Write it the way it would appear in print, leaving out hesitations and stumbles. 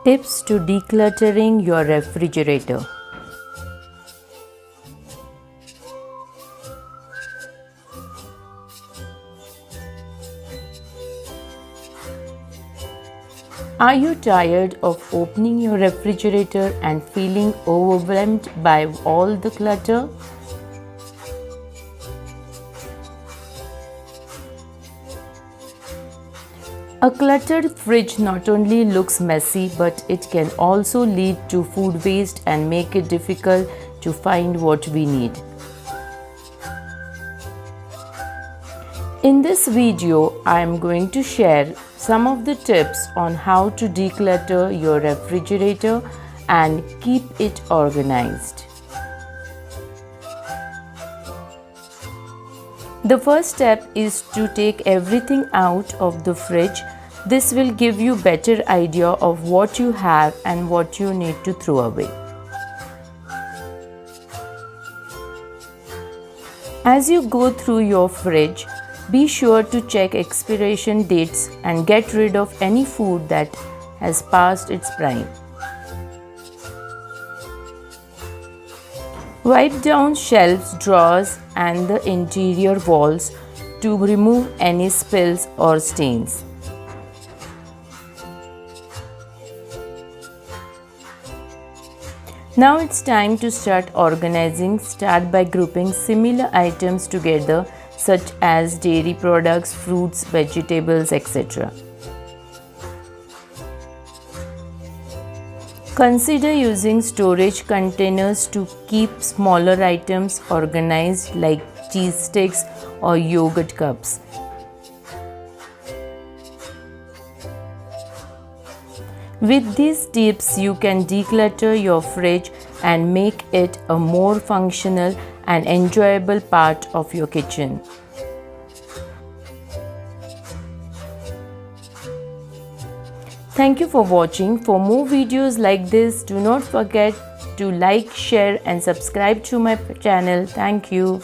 Tips to decluttering your refrigerator. Are you tired of opening your refrigerator and feeling overwhelmed by all the clutter? A cluttered fridge not only looks messy, but it can also lead to food waste and make it difficult to find what we need. In this video, I am going to share some of the tips on how to declutter your refrigerator and keep it organized. The first step is to take everything out of the fridge. This will give you a better idea of what you have and what you need to throw away. As you go through your fridge, be sure to check expiration dates and get rid of any food that has passed its prime. Wipe down shelves, drawers, and the interior walls to remove any spills or stains. Now it's time to start organizing. Start by grouping similar items together, such as dairy products, fruits, vegetables, etc. Consider using storage containers to keep smaller items organized, like cheese sticks or yogurt cups. With these tips, you can declutter your fridge and make it a more functional and enjoyable part of your kitchen. Thank you for watching. For more videos like this, do not forget to like, share and subscribe to my channel. Thank you.